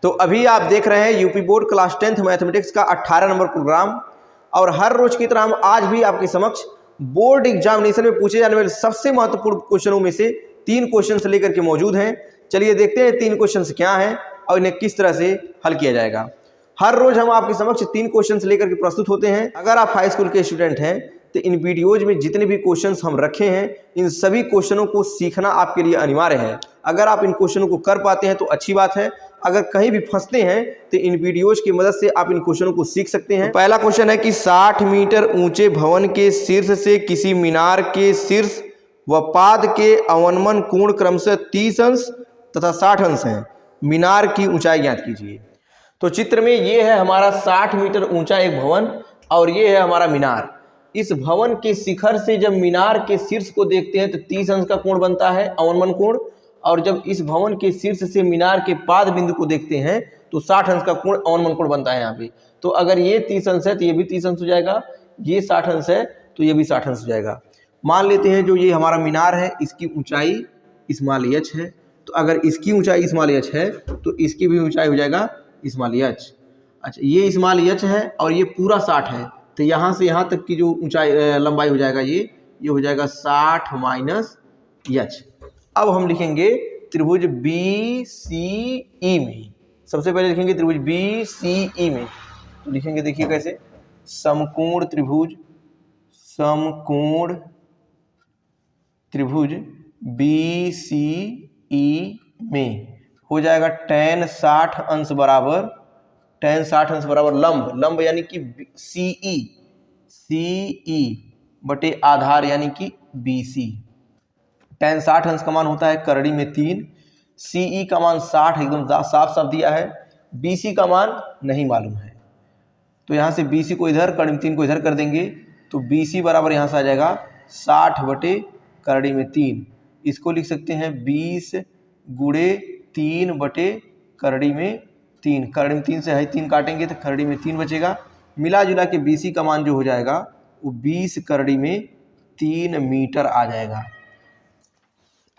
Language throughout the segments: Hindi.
तो अभी आप देख रहे हैं UP board class 10th mathematics का 18 नंबर प्रोग्राम। और हर रोज की तरह हम आज भी आपके समक्ष बोर्ड एग्जामिनेशन में पूछे जाने वाले सबसे महत्वपूर्ण क्वेश्चनों में से 3 क्वेश्चन लेकर के मौजूद हैं। चलिए देखते हैं 3 क्वेश्चन क्या हैं और इन्हें किस तरह से हल किया जाएगा। हर रोज हम आपके समक्ष 3 क्वेश्चन लेकर के प्रस्तुत होते हैं। अगर आप हाई स्कूल के स्टूडेंट हैं तो इन वीडियोज में जितने भी क्वेश्चंस हम रखे हैं इन सभी क्वेश्चनों को सीखना आपके लिए अनिवार्य है। अगर आप इन क्वेश्चनों को कर पाते हैं तो अच्छी बात है, अगर कहीं भी फंसते हैं तो इन वीडियोज की मदद से आप इन क्वेश्चनों को सीख सकते हैं। तो पहला क्वेश्चन है कि 60 मीटर ऊंचे भवन के शीर्ष से किसी मीनार के शीर्ष व पाद के अवनमन कोण क्रमशः 30 अंश तथा 60 अंश हैं। मीनार की ऊंचाई ज्ञात कीजिए। तो चित्र में ये है हमारा 60 मीटर ऊंचा एक भवन और ये है हमारा मीनार। इस भवन के शिखर से जब मीनार के शीर्ष को देखते हैं तो 30 अंश का कोण बनता है, अवनमन कोण। और जब इस भवन के शीर्ष से मीनार के पाद बिंदु को देखते हैं तो 60 अंश का कोण अवनमन कोण बनता है यहाँ पे। तो अगर ये 30 अंश है तो ये भी 30 अंश हो जाएगा, ये 60 अंश है तो ये भी 60 अंश हो जाएगा। मान लेते हैं जो ये हमारा मीनार है इसकी ऊंचाई इस्माइल एच है, तो अगर इसकी ऊंचाई इस्माइल एच है तो इसकी भी ऊंचाई हो जाएगा इस्माइल एच। अच्छा, ये इस्माइल एच है और ये पूरा 60 है, तो यहाँ से यहाँ तक की जो ऊंचाई लंबाई हो जाएगा ये हो जाएगा 60 माइनस एच। अब हम लिखेंगे त्रिभुज बी सी ई में। सबसे पहले लिखेंगे त्रिभुज बी सी ई में, तो लिखेंगे देखिए कैसे, समकोण त्रिभुज बी सी ई में हो जाएगा tan 60 अंश बराबर लंब यानी कि सीई बटे आधार यानी कि BC। tan 60 अंश का मान होता है करड़ी में 3, CE का मान 60 एकदम साफ साफ दिया है, BC का मान नहीं मालूम है। तो यहाँ से BC को इधर, करड़ी में 3 को इधर कर देंगे तो BC बराबर यहाँ से आ जाएगा 60 बटे करड़ी में 3। इसको लिख सकते हैं 20 गुणे 3 बटे करड़ी में 3। करड़ी में 3 से है 3 काटेंगे तो करड़ी में 3 बचेगा। मिला जुला के BC का मान जो हो जाएगा वो 20 करड़ी में 3 मीटर आ जाएगा।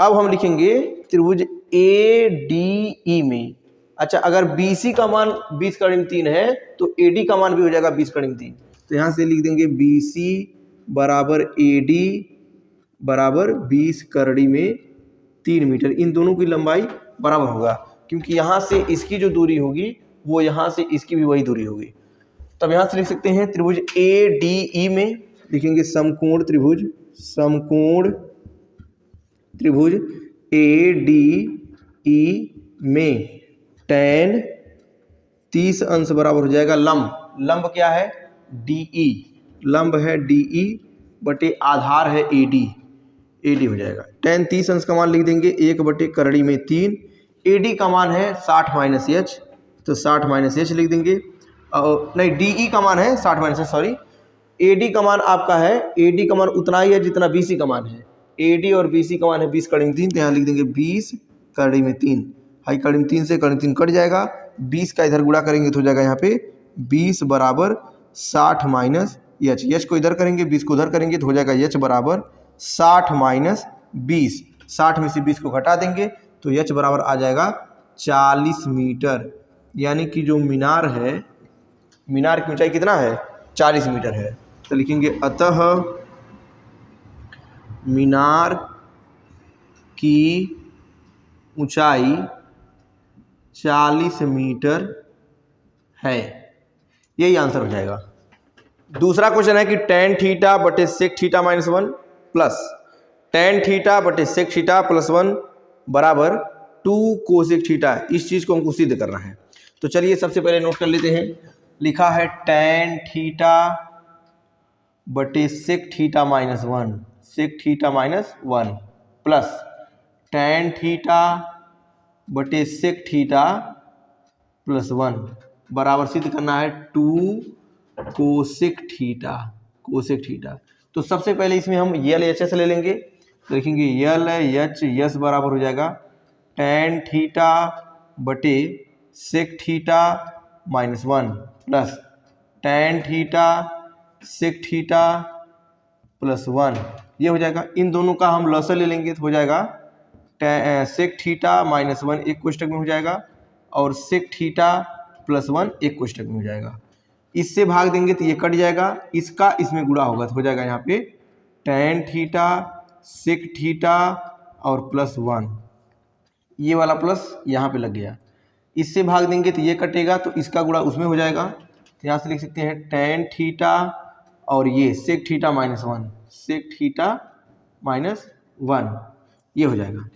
अब हम लिखेंगे त्रिभुज ADE में। अच्छा, अगर BC का मान 20 करड़ी में 3 है तो AD का मान भी हो जाएगा 20 करड़ी में 3। तो यहाँ से लिख देंगे BC बराबर AD बराबर 20 करड़ी में 3 मीटर। इन दोनों की लंबाई बराबर होगा क्योंकि यहाँ से इसकी जो दूरी होगी वो यहाँ से इसकी भी वही दूरी होगी। तब यहाँ से लिख सकते हैं त्रिभुज ADE में लिखेंगे समकोण त्रिभुज ADE में tan 30 अंश बराबर हो जाएगा लंब क्या है DE, लंब है DE बटे आधार है AD हो जाएगा। tan 30 अंश का मान लिख देंगे 1 बटे करड़ी में 3। AD का मान है 60 माइनस एच, तो 60 माइनस एच लिख देंगे। और नहीं, DE का मान है 60 माइनस एच, सॉरी। AD का मान आपका है, AD का मान उतना ही है जितना BC का मान है। AD और BC का मान है 20 करड़ी में 3, तो यहाँ लिख देंगे 20 करड़ी में 3। हाई करड़ी में 3 से करड़ी में 3 कट जाएगा, 20 का इधर गुणा करेंगे तो हो जाएगा यहाँ पे 20 बराबर 60 माइनस एच। एच को इधर करेंगे 20 को उधर करेंगे तो हो जाएगा एच बराबर 60 माइनस 20। 60 में से 20 को घटा देंगे तो एच बराबर आ जाएगा 40 मीटर। यानी कि जो मीनार है, मीनार की ऊंचाई कितना है 40 मीटर है। तो लिखेंगे अतः मीनार की ऊंचाई 40 मीटर है, यही आंसर हो जाएगा। दूसरा क्वेश्चन है कि tan थीटा बटे sec theta minus 1 plus tan theta बटे सेक थीटा प्लस 1 बराबर 2 कोसेक थीटा। इस चीज को हमको सिद्ध करना है। तो चलिए सबसे पहले नोट कर लेते हैं। लिखा है tan थीटा बटे sec theta minus 1, sec theta minus 1 plus tan theta बटे सेक थीटा प्लस 1 बराबर सिद्ध करना है 2 कोसेक थीटा। तो सबसे पहले इसमें हम LHS ले लेंगे, तो लिखेंगे LHS बराबर हो जाएगा tan थीटा बटे sec theta minus 1 plus tan theta sec theta plus 1, ये हो जाएगा। इन दोनों का हम लसागु ले लेंगे तो हो जाएगा सेक थीटा माइनस 1 एक कोष्टक में हो जाएगा और सेक थीटा प्लस 1 एक कोष्टक में हो जाएगा। इससे भाग देंगे तो ये कट जाएगा, इसका इसमें गुणा होगा तो हो जाएगा यहाँ पे tan थीटा सेक थीटा और प्लस 1, ये वाला प्लस यहाँ पे लग गया। इससे भाग देंगे तो ये कटेगा तो इसका गुणा उसमें हो जाएगा, तो यहाँ से लिख सकते हैं tan थीटा और ये sec theta minus 1, sec theta minus 1 ये हो जाएगा।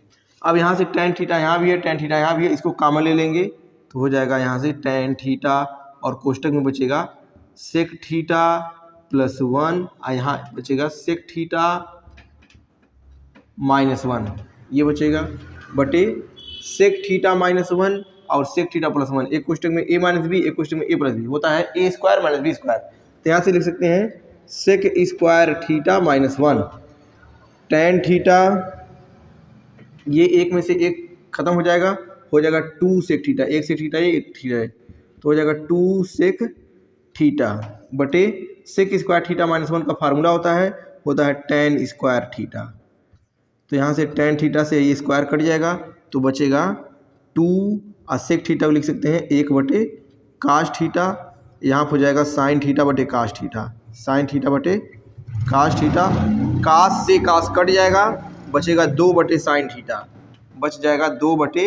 अब यहाँ से tan थीटा यहाँ भी है, tan थीटा यहाँ भी है, इसको कॉमन ले लेंगे तो हो जाएगा यहाँ से tan थीटा और कोष्टक में बचेगा सेक थीटा प्लस 1 और यहाँ बचेगा सेक थीटा माइनस 1 ये बचेगा बटे सेक थीटा माइनस 1 और सेक थीटा प्लस 1, एक कोष्टक में a माइनस बी, एक कोष्टक में a प्लस बी होता है a square minus B square. तो यहाँ से लिख सकते हैं sec square theta minus 1 tan theta, ये एक में से एक खत्म हो जाएगा 2 सेक थीटा, एक सेक थीटा ये एक थीटा है तो हो जाएगा 2 सेक थीटा बटे सेक स्क्वायर थीटा माइनस 1 का फार्मूला होता है tan स्क्वायर थीटा। तो यहाँ से tan थीटा से ये स्क्वायर कट जाएगा तो बचेगा 2 और सेक थीटा को लिख सकते हैं 1 बटे काश थीटा, यहाँ हो जाएगा साइन थीटा बटे काश थीटा, साइन थीटा बटे काश थीटा, काश से काश कट जाएगा बचेगा 2 बटे साइन थीटा, बच जाएगा 2 बटे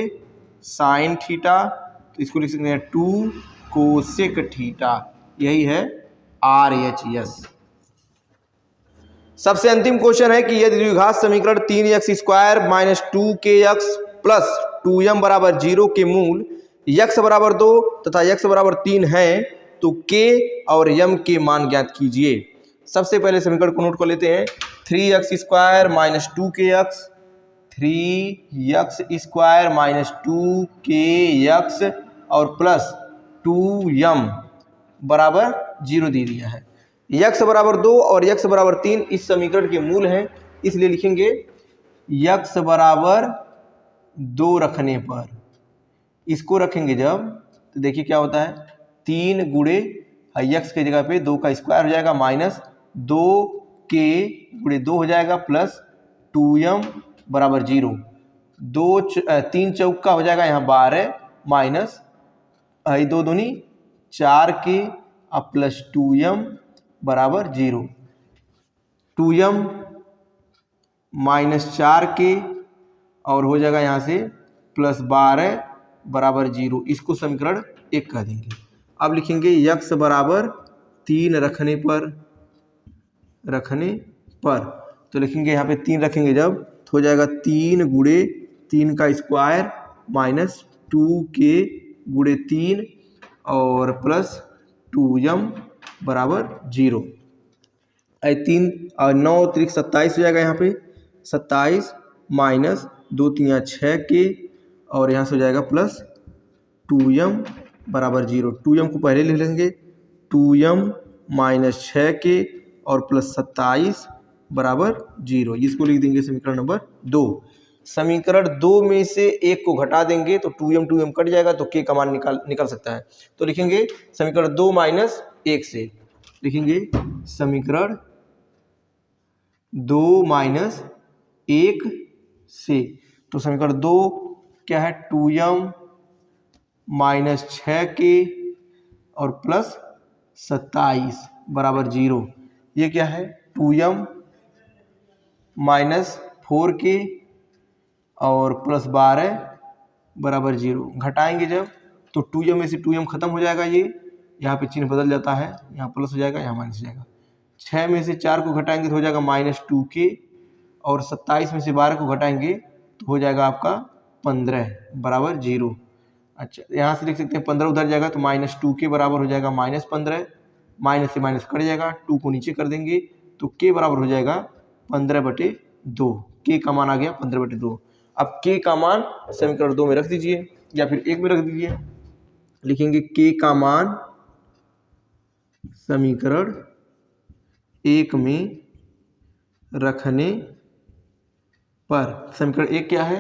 साइन थीटा, तो इसको लिख सकते हैं 2 कोसेक थीटा, यही है RHS। सबसे अंतिम क्वेश्चन है कि यदि द्विघात समीकरण 3x square minus 2kx plus 2m बराबर 0 के मूल x बराबर 2 तथा x बराबर 3 है तो k और m के मान ज्ञात कीजिए। सबसे पहले समीकरण को नोट कर लेते हैं, 3x square minus 2kx, 3x square minus 2kx और प्लस 2m बराबर 0 दे दिया है। x बराबर 2 और x बराबर 3 इस समीकरण के मूल हैं, इसलिए लिखेंगे x बराबर 2 रखने पर, इसको रखेंगे जब तो देखिए क्या होता है 3 गुणे x के जगह पे 2 का स्क्वायर हो जाएगा माइनस 2k गुणे 2 हो जाएगा प्लस 2m बराबर 0, 3 चौका हो जाएगा यहाँ 12 माइनस 2 दूनी 4k और प्लस 2m बराबर 0, 2m माइनस 4k और हो जाएगा यहाँ से प्लस 12 बराबर 0, इसको समीकरण 1 कह देंगे। अब लिखेंगे x बराबर 3 रखने पर तो लिखेंगे यहाँ पे 3 रखेंगे जब तो हो जाएगा 3 गुणे 3 का स्क्वायर माइनस 2k गुणे 3 और प्लस 2m बराबर 0, 3 और 9 त्रिक 27 हो जाएगा यहाँ पे 27 माइनस 2 3 6k और यहाँ से हो जाएगा प्लस 2m बराबर 0, 2m को पहले लिख लेंगे 2m माइनस 6k और प्लस 27 बराबर 0, इसको लिख देंगे समीकरण नंबर 2। समीकरण 2 में से एक को घटा देंगे तो 2m कट जाएगा तो k का मान निकल सकता है, तो लिखेंगे समीकरण 2 माइनस 1 से, लिखेंगे समीकरण 2 माइनस 1 से, तो समीकरण 2 क्या है 2m माइनस 6k और प्लस 27 बराबर 0, ये क्या है 2m माइनस 4k और प्लस 12 बराबर 0, घटाएंगे जब तो 2m में से 2m खत्म हो जाएगा, ये यहाँ पे चिन्ह बदल जाता है, यहाँ प्लस हो जाएगा यहाँ माइनस हो जाएगा, 6 में से 4 को घटाएंगे तो हो जाएगा माइनस 2k और 27 में से 12 को घटाएंगे तो हो जाएगा आपका 15 बराबर 0। अच्छा यहाँ से लिख सकते हैं 15 उधर जाएगा तो माइनस 2k बराबर हो जाएगा माइनस 15, माइनस से माइनस कट जाएगा, 2 को नीचे कर देंगे तो k बराबर हो जाएगा 15/2, k का मान आ गया 15/2। अब k का मान समीकरण 2 में रख दीजिए या फिर 1 में रख दीजिए, लिखेंगे k का मान समीकरण 1 में रखने पर, समीकरण 1 क्या है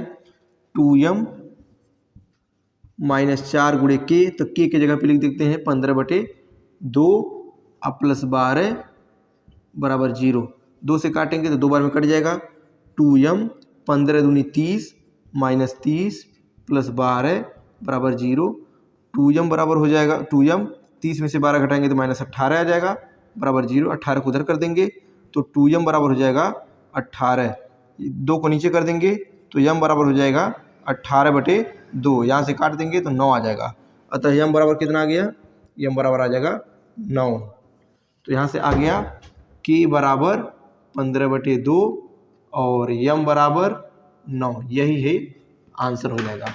2m माइनस 4 गुणे k, तो k के जगह पे लिख देते हैं 15/2 और प्लस 12 बराबर 0, 2 से काटेंगे तो 2 बार में कट जाएगा, 2m 15 दूनी 30 माइनस 30 प्लस 12 बराबर 0, 2m बराबर हो जाएगा 2m, 30 में से 12 घटाएंगे तो -18 आ जाएगा, बराबर 0। 18 को उधर कर देंगे तो 2m बराबर हो जाएगा 18। 2 को नीचे कर देंगे तो m बराबर हो जाएगा 18/2। यहाँ से काट देंगे तो 9 आ जाएगा। अतः m बराबर कितना आ गया, m बराबर आ जाएगा 9। तो यहाँ से आ गया k बराबर 15/2 और m बराबर 9। यही है आंसर हो जाएगा।